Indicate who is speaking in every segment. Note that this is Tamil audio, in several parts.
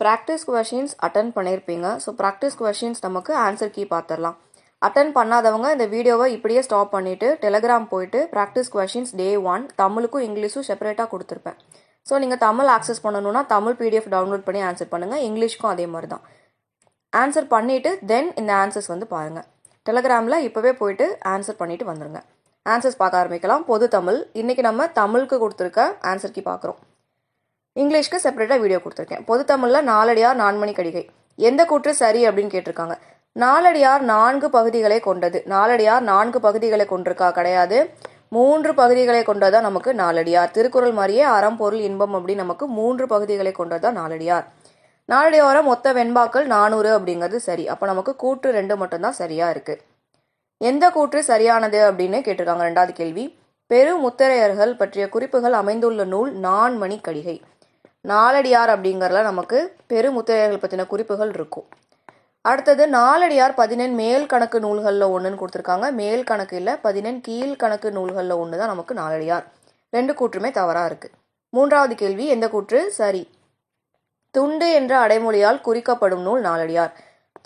Speaker 1: ப்ராக்டிஸ் கொஷின்ஸ் அட்டன் பண்ணியிருப்பீங்க. ஸோ ப்ராக்டிஸ் கொஷின்ஸ் நமக்கு ஆன்சர் கீ பார்த்துடலாம். அட்டன் பண்ணாதவங்க இந்த வீடியோவை இப்படியே ஸ்டாப் பண்ணிவிட்டு டெலிகிராம் போயிட்டு ப்ராக்டிஸ் கொஷின்ஸ் டே 1 தமிழுக்கும் இங்கிலீஷும் செப்பரேட்டாக கொடுத்துருப்பேன். ஸோ நீங்கள் தமிழ் ஆக்சஸ் பண்ணணுன்னா தமிழ் பிடிஎஃப் டவுன்லோட் பண்ணி ஆன்சர் பண்ணுங்கள். இங்கிலீஷ்க்கும் அதே மாதிரி தான் ஆன்சர் பண்ணிவிட்டு தென் இந்த ஆன்சர்ஸ் வந்து பாருங்கள். டெலிகிராமில் இப்போவே போயிட்டு ஆன்சர் பண்ணிவிட்டு வந்துடுங்க. ஆன்சர்ஸ் பார்க்க ஆரம்பிக்கலாம். பொது தமிழ் இன்றைக்கி நம்ம தமிழுக்கு கொடுத்துருக்க ஆன்சர் கீ பார்க்குறோம். இங்கிலீஷ்க்கு செப்பரேட்டாக வீடியோ கொடுத்துருக்கேன். பொது தமிழில் நாலடியார் நான்மணி கடிகை எந்த கூற்று சரி அப்படின்னு கேட்டிருக்காங்க. நாலடியார் 4 பகுதிகளை கொண்டது. நாலடியார் 4 பகுதிகளை கொண்டிருக்கா? கிடையாது. 3 பகுதிகளை கொண்டதான் நமக்கு நாலடியார். திருக்குறள் மாதிரியே அறம் பொருள் இன்பம் அப்படி நமக்கு 3 பகுதிகளை கொண்டதான் நாலடியார். நாலடியார மொத்த வெண்பாக்கள் 400 அப்படிங்கிறது சரி. அப்போ நமக்கு கூற்று 2 மட்டும்தான் சரியா இருக்கு. எந்த கூற்று சரியானது அப்படின்னு கேட்டிருக்காங்க. 2வது கேள்வி, பெரு முத்தரையர்கள் பற்றிய குறிப்புகள் அமைந்துள்ள நூல் நான்மணி கடிகை. நாலடியார் அப்படிங்கறதுல நமக்கு பெரு முத்தரையர்கள் பற்றின குறிப்புகள் இருக்கும். அடுத்தது நாலடியார் 14 மேல் கணக்கு நூல்களில் ஒன்றுன்னு கொடுத்துருக்காங்க. மேல் கணக்கு இல்லை, 14 கீழ் கணக்கு நூல்களில் ஒன்று தான் நமக்கு நாலடியார். 2 கூற்றுமே தவறா இருக்கு. 3வது கேள்வி, எந்த கூற்று சரி? துண்டு என்ற அடைமொழியால் குறிக்கப்படும் நூல் நாலடியார்.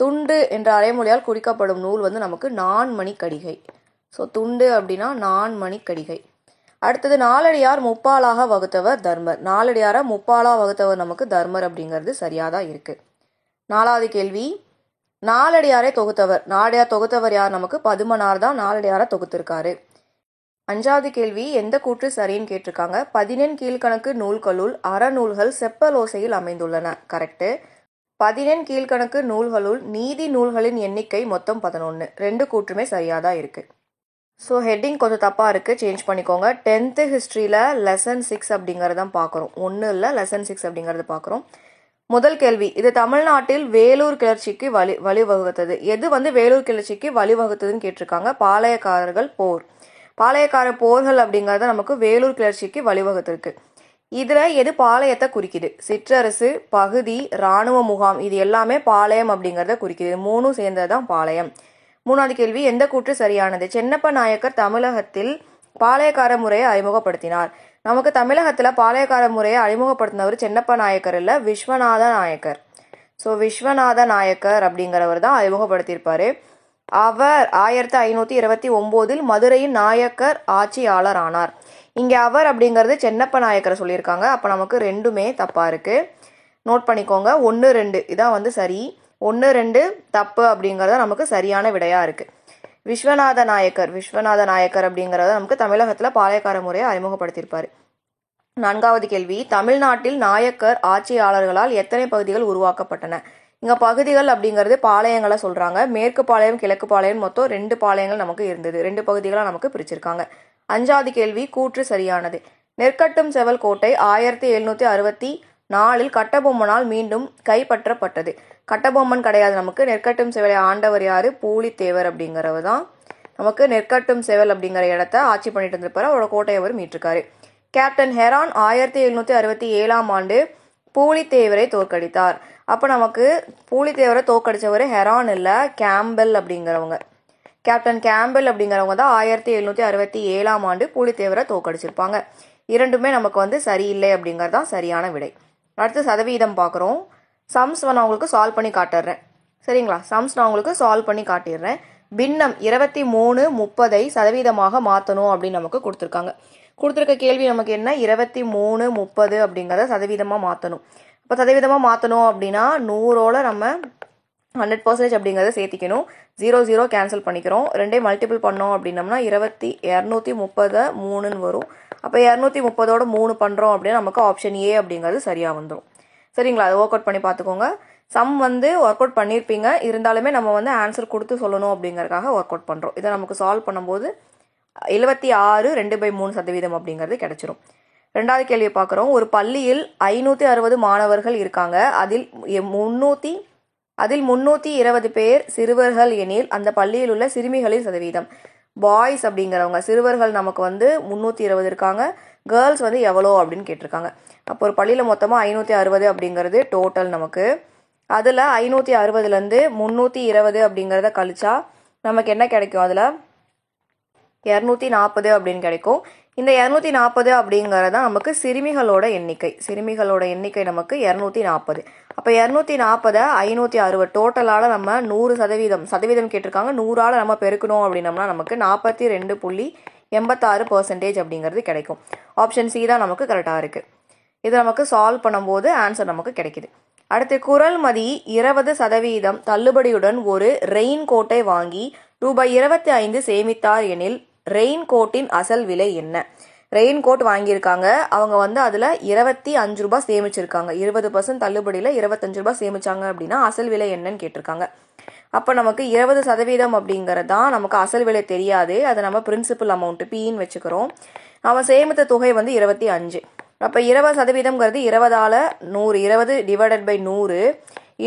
Speaker 1: துண்டு என்ற அடைமொழியால் குறிக்கப்படும் நூல் வந்து நமக்கு நான்மணி கடிகை. ஸோ துண்டு அப்படின்னா நான்மணி கடிகை. அடுத்தது நாலடியார் முப்பாலாக வகுத்தவர் தர்மர். நாலடியார முப்பாலா வகுத்தவர் நமக்கு தர்மர் அப்படிங்கிறது சரியாதான் இருக்கு. 4வது கேள்வி, நாலடியாரை தொகுத்தவர். நாலடியார் தொகுத்தவர் யார்? நமக்கு பதுமனார் தான் நாலடியார தொகுத்திருக்காரு. 5வது கேள்வி, எந்த கூற்று சரின்னு கேட்டிருக்காங்க. 14 கீழ்கணக்கு நூல்களுள் அறநூல்கள் செப்பலோசையில் அமைந்துள்ளன. கரெக்டு. 14 கீழ்கணக்கு நூல்களுள் நீதி நூல்களின் எண்ணிக்கை மொத்தம் 11. 2 கூற்றுமே சரியாதான் இருக்கு. ஸோ ஹெட்டிங் கொஞ்சம் தப்பாக இருக்குது, சேஞ்ச் பண்ணிக்கோங்க. 10th ஹிஸ்ட்ரியில் லெசன் 6 அப்படிங்கிறதான் பார்க்குறோம். 1 இல்லை, லெசன் 6 அப்படிங்கிறது பார்க்குறோம். முதல் கேள்வி, இது தமிழ்நாட்டில் வேலூர் கிளர்ச்சிக்கு வழிவகுத்தது. எது வந்து வேலூர் கிளர்ச்சிக்கு வழிவகுத்ததுன்னு கேட்டிருக்காங்க. பாளையக்காரர்கள் போர். பாளையக்கார போர்கள் அப்படிங்கிறத நமக்கு வேலூர் கிளர்ச்சிக்கு வழிவகுத்திருக்கு. இதுல எது பாளையத்தை குறிக்குது? சிற்றரசு, பகுதி, இராணுவ முகாம், இது எல்லாமே பாளையம் அப்படிங்கிறத குறிக்குது. 3 சேர்ந்ததுதான் பாளையம். 3வது கேள்வி, எந்த கூற்று சரியானது? சென்னப்ப நாயக்கர் தமிழகத்தில் பாளையக்கார முறையை அறிமுகப்படுத்தினார். நமக்கு தமிழகத்துல பாளையக்கார முறையை அறிமுகப்படுத்தினவர் சென்னப்ப நாயக்கர் இல்ல, விஸ்வநாத நாயக்கர். ஸோ விஸ்வநாத நாயக்கர் அப்படிங்கிறவர் தான் அறிமுகப்படுத்தியிருப்பாரு. அவர் 1529 மதுரையின் நாயக்கர் ஆட்சியாளர் ஆனார். இங்க அவர் அப்படிங்கிறது சென்னப்ப நாயக்கரை சொல்லியிருக்காங்க. அப்ப நமக்கு 2மே தப்பா இருக்கு. நோட் பண்ணிக்கோங்க. 1, 2 இதான் வந்து சரி. 1, 2 தப்பு அப்படிங்கறத நமக்கு சரியான விடையா இருக்கு. விஸ்வநாத நாயக்கர் அப்படிங்கறத நமக்கு தமிழகத்துல பாளையக்கார முறையை அறிமுகப்படுத்தியிருப்பாரு. 4வது கேள்வி, தமிழ்நாட்டில் நாயக்கர் ஆட்சியாளர்களால் எத்தனை பகுதிகள் உருவாக்கப்பட்டன? இங்க பகுதிகள் அப்படிங்கிறது பாளையங்களை சொல்றாங்க. மேற்கு பாளையம், கிழக்கு பாளையம், மொத்தம் 2 பாளையங்கள் நமக்கு இருந்தது. 2 பகுதிகளா நமக்கு பிரிச்சிருக்காங்க. 5வது கேள்வி, கூற்று சரியானது. நெற்கட்டும் செவல் கோட்டை 1764 கட்டபொம்மனால் மீண்டும் கைப்பற்றப்பட்டது. கட்டபொம்மன் கிடையாது நமக்கு. நெற்கட்டும் செவலை ஆண்டவர் யாரு? பூலித்தேவர் அப்படிங்கிறவர் தான் நமக்கு நெற்கட்டும் செவல் அப்படிங்கிற இடத்த ஆட்சி பண்ணிட்டு இருந்திருப்பாரு. அவரோட கோட்டையை அவர் மீட்டிருக்காரு. கேப்டன் ஹெரான் 1767 பூலித்தேவரை தோற்கடித்தார். அப்ப நமக்கு பூலித்தேவரை தோற்கடிச்சவர் ஹெரான் இல்ல, கேம்பல் அப்படிங்கிறவங்க. கேப்டன் கேம்பல் அப்படிங்கிறவங்க தான் 1767 பூலித்தேவரை தோற்கடிச்சிருப்பாங்க. 2மே நமக்கு வந்து சரியில்லை அப்படிங்கறதான் சரியான விடை. அடுத்து சதவீதம் பார்க்குறோம். சம்ஸ் நான் உங்களுக்கு சால்வ் பண்ணி காட்டுறேன். சரிங்களா? சம்ஸ் நான் உங்களுக்கு சால்வ் பண்ணி காட்டிடுறேன். பின்னம் 23, 30 சதவீதமாக மாற்றணும் அப்படின்னு நமக்கு கொடுத்துருக்காங்க. கொடுத்துருக்க கேள்வி நமக்கு என்ன? 23, 30 அப்படிங்கிறத சதவீதமாக மாற்றணும். இப்போ சதவீதமாக மாற்றணும் அப்படின்னா 100ஓட நம்ம 100% அப்படிங்கிறத சேர்த்திக்கணும். 0 கேன்சல் பண்ணிக்கிறோம். 2 மல்டிபிள் பண்ணோம் அப்படின்னம்னா 230 3ன்னு வரும். அப்போ 230ஓட 3 பண்ணுறோம் அப்படின்னா நமக்கு ஆப்ஷன் ஏ அப்படிங்கிறது சரியாக வந்துடும். சரிங்களா? அதை ஒர்க் அவுட் பண்ணி பார்த்துக்கோங்க. சம் வந்து ஒர்க் அவுட் பண்ணியிருப்பீங்க. இருந்தாலுமே நம்ம வந்து ஆன்சர் கொடுத்து சொல்லணும் அப்படிங்கறதுக்காக ஒர்க் அவுட் பண்ணுறோம். இதை நமக்கு சால்வ் பண்ணும்போது 76 2/3% அப்படிங்கிறது கிடைச்சிரும். 2வது கேள்வியை பார்க்குறோம். ஒரு பள்ளியில் 560 மாணவர்கள் இருக்காங்க. அதில் 320 பேர் சிறுவர்கள் எனில் அந்த பள்ளியில் உள்ள சிறுமிகளின் சதவீதம். பாய்ஸ் அப்படிங்கிறவங்க சிறுவர்கள் நமக்கு வந்து 320 இருக்காங்க. கேர்ள்ஸ் வந்து எவ்வளோ அப்படின்னு கேட்டிருக்காங்க. அப்போ ஒரு பள்ளியில் மொத்தமாக 560 அப்படிங்கிறது டோட்டல் நமக்கு. அதில் 560லேருந்து 320 அப்படிங்கிறத கழிச்சா நமக்கு என்ன கிடைக்கும்? அதில் 240 அப்படின்னு கிடைக்கும். இந்த 240 அப்படிங்கறது நமக்கு சிறுமிகளோட எண்ணிக்கை. சிறுமிகளோட எண்ணிக்கை நமக்கு 240. அப்ப அப்போ 240 560 டோட்டலால் நம்ம 100% சதவீதம் கேட்டிருக்காங்க, 100ஆல் நம்ம பெருக்கணும் அப்படின்னம்னா நமக்கு 42.86% அப்படிங்கிறது கிடைக்கும். ஆப்ஷன் சி தான் நமக்கு கரெக்டாக இருக்குது. இது நமக்கு சால்வ் பண்ணும்போது ஆன்சர் நமக்கு கிடைக்குது. அடுத்து குறள்மதி 20% தள்ளுபடியுடன் ஒரு ரெயின் கோட்டை வாங்கி ரூபாய் 25 சேமித்தார் எனில் ரெயின் கோட்டின் அசல் விலை என்ன? ரெயின் கோட் வாங்கியிருக்காங்க, அவங்க வந்து அதில் 25 ரூபாய் சேமிச்சிருக்காங்க. 20% தள்ளுபடியில் 25 ரூபாய் சேமிச்சாங்க அப்படின்னா அசல் விலை என்னன்னு கேட்டிருக்காங்க. அப்போ நமக்கு 20% அப்படிங்கிறது தான் நமக்கு அசல் விலை தெரியாது, அதை நம்ம பிரின்சிபல் அமௌண்ட்டு பின்னு வச்சுக்கிறோம். அவன் சேமித்த தொகை வந்து 25. அப்போ 20%ங்கிறது 20ஆல் 100, 20 டிவைடட் பை 100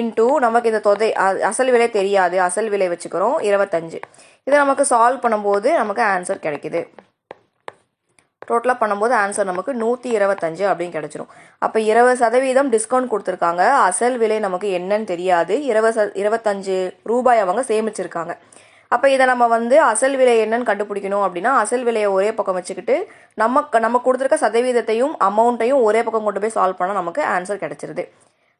Speaker 1: இன்டூ நமக்கு இந்த தொகை அசல் விலை தெரியாது, அசல் விலை வச்சுக்கிறோம் 25. இதை நமக்கு சால்வ் பண்ணும்போது நமக்கு ஆன்சர் கிடைக்குது. டோட்டலாக பண்ணும்போது ஆன்சர் நமக்கு 125 அப்படின்னு கிடைச்சிரும். அப்போ 20% டிஸ்கவுண்ட் கொடுத்துருக்காங்க, அசல் விலை நமக்கு என்னன்னு தெரியாது, 25 ரூபாய் அவங்க சேமிச்சிருக்காங்க. அப்போ இதை நம்ம வந்து அசல் விலை என்னன்னு கண்டுபிடிக்கணும் அப்படின்னா அசல் விலையை ஒரே பக்கம் வச்சுக்கிட்டு நம்ம கொடுத்துருக்க சதவீதத்தையும் அமௌண்ட்டையும் ஒரே பக்கம் கொண்டு போய் சால்வ் பண்ணால் நமக்கு ஆன்சர் கிடைச்சிருது.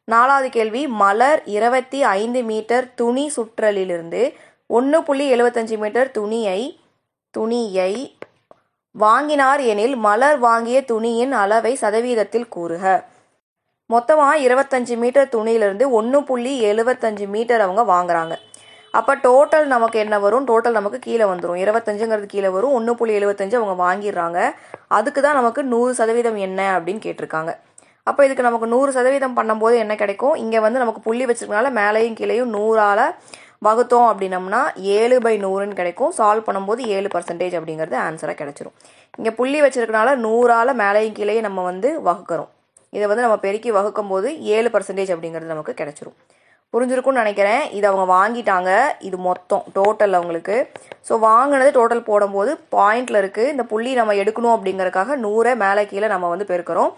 Speaker 1: 4வது கேள்வி, மலர் 25 மீட்டர் துணி சுற்றலிலிருந்து 1.75 மீட்டர் துணியை வாங்கினார் எனில் மலர் வாங்கிய துணியின் அளவை சதவீதத்தில் கூறுக. மொத்தமாக 25 மீட்டர் துணியிலிருந்து 1.75 மீட்டர் அவங்க வாங்குறாங்க. அப்போ டோட்டல் நமக்கு என்ன வரும்? டோட்டல் நமக்கு கீழே வந்துடும், 25ங்கிறது கீழே வரும், 1.75 அவங்க வாங்கிடுறாங்க. அதுக்கு தான் நமக்கு 100% என்ன அப்படின்னு கேட்டிருக்காங்க. அப்போ இதுக்கு நமக்கு 100% பண்ணும்போது என்ன கிடைக்கும்? இங்கே வந்து நமக்கு புள்ளி வச்சிருக்கனால மேலேயும் கீழேயும் 100ஆல் வகுத்தோம் அப்படின்னம்னா 7/100ன்னு கிடைக்கும். சால்வ் பண்ணும்போது 7% அப்படிங்கிறது ஆன்சராக கிடைச்சிரும். இங்கே புள்ளி வச்சிருக்கனால 100ஆல் மேலேயும் கீழேயும் நம்ம வந்து வகுக்கிறோம். இதை வந்து நம்ம பெருக்கி வகுக்கும் போது 7% அப்படிங்கிறது நமக்கு கிடைச்சிரும். புரிஞ்சிருக்கும்னு நினைக்கிறேன். இது அவங்க வாங்கிட்டாங்க, இது மொத்தம் டோட்டல் அவங்களுக்கு. ஸோ வாங்கினது டோட்டல் போடும்போது பாயிண்டில் இருக்குது, இந்த புள்ளி நம்ம எடுக்கணும் அப்படிங்கிறதுக்காக 100 மேலே கீழே நம்ம வந்து பெருக்கிறோம்.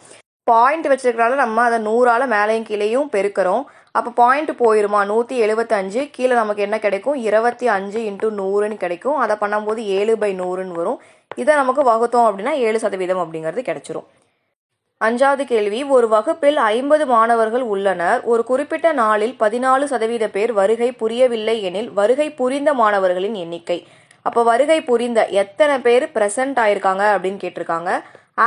Speaker 1: பாயிண்ட் வச்சிருக்கனால நம்ம அதை 100ஆல் மேலேயும் கீழேயும் பெருக்கிறோம். அப்போ பாயிண்ட் போயிருமா? 175 கீழே நமக்கு என்ன கிடைக்கும்? 25 × 100ன்னு கிடைக்கும். அதை பண்ணும்போது 7/100ன்னு வரும். இதை நமக்கு வகுத்தோம் அப்படின்னா 7% அப்படிங்கிறது கிடைச்சிரும். 5வது கேள்வி, ஒரு வகுப்பில் 50 மாணவர்கள் உள்ளனர். ஒரு குறிப்பிட்ட நாளில் 14% பேர் வருகை புரியவில்லை எனில் வருகை புரிந்த மாணவர்களின் எண்ணிக்கை. அப்போ வருகை புரிந்த எத்தனை பேர் ப்ரெசன்ட் ஆயிருக்காங்க அப்படின்னு கேட்டிருக்காங்க.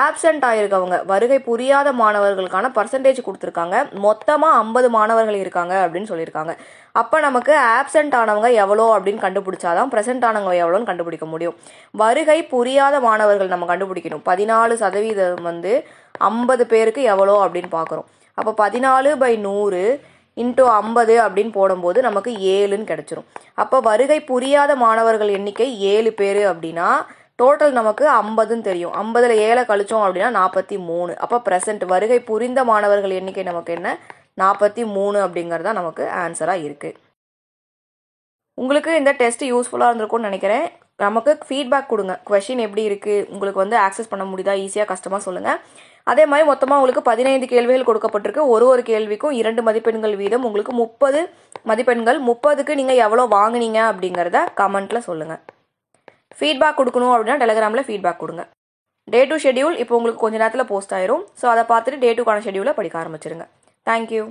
Speaker 1: ஆப்சண்ட் ஆயிருக்கவங்க, வருகை புரியாத மாணவர்களுக்கான பர்சன்டேஜ் கொடுத்துருக்காங்க. மொத்தமாக 50 மாணவர்கள் இருக்காங்க அப்படின்னு சொல்லியிருக்காங்க. அப்போ நமக்கு ஆப்சண்ட் ஆனவங்க எவ்வளோ அப்படின்னு கண்டுபிடிச்சாதான் ப்ரெசென்ட் ஆனவங்க எவ்வளோன்னு கண்டுபிடிக்க முடியும். வருகை புரியாத மாணவர்கள் நம்ம கண்டுபிடிக்கணும். 14% வந்து 50 பேருக்கு எவ்வளோ அப்படின்னு பார்க்குறோம். அப்போ 14/100 × 50 அப்படின்னு போடும்போது நமக்கு 7ன்னு கிடைச்சிரும். அப்போ வருகை புரியாத மாணவர்கள் எண்ணிக்கை 7 பேர் அப்படின்னா டோட்டல் நமக்கு 50ன்னு தெரியும். 50ல் 7 கழிச்சோம் அப்படின்னா 43. அப்போ ப்ரெசென்ட் வருகை புரிந்த மாணவர்கள் எண்ணிக்கை நமக்கு என்ன? 43 அப்படிங்கிறது தான் நமக்கு ஆன்சராக இருக்குது. உங்களுக்கு இந்த டெஸ்ட் யூஸ்ஃபுல்லாக இருந்திருக்கும்னு நினைக்கிறேன். நமக்கு ஃபீட்பேக் கொடுங்க, கொஷின் எப்படி இருக்குது, உங்களுக்கு வந்து ஆக்சஸ் பண்ண முடியுதா, ஈஸியாக கஷ்டமாக சொல்லுங்கள். அதே மாதிரி மொத்தமாக உங்களுக்கு 15 கேள்விகள் கொடுக்கப்பட்டிருக்கு. ஒரு கேள்விக்கும் 2 மதிப்பெண்கள் வீதம். உங்களுக்கு 30 மதிப்பெண்கள். 30க்கு நீங்கள் எவ்வளோ வாங்கினீங்க அப்படிங்கிறத கமெண்ட்டில் சொல்லுங்கள். ஃபீட்பேக் கொடுக்கணும் அப்படின்னா டெலிகிராமில் ஃபீட்பேக் கொடுங்க. Day 2 ஷெடியூல் இப்போ உங்களுக்கு கொஞ்சம் நேரத்தில் போஸ்ட் ஆயிரும். ஸோ அதை பார்த்துட்டு Day 2க்கான ஷெடியூலை படிக்க ஆரம்பிச்சிருங்க. தேங்க்யூ.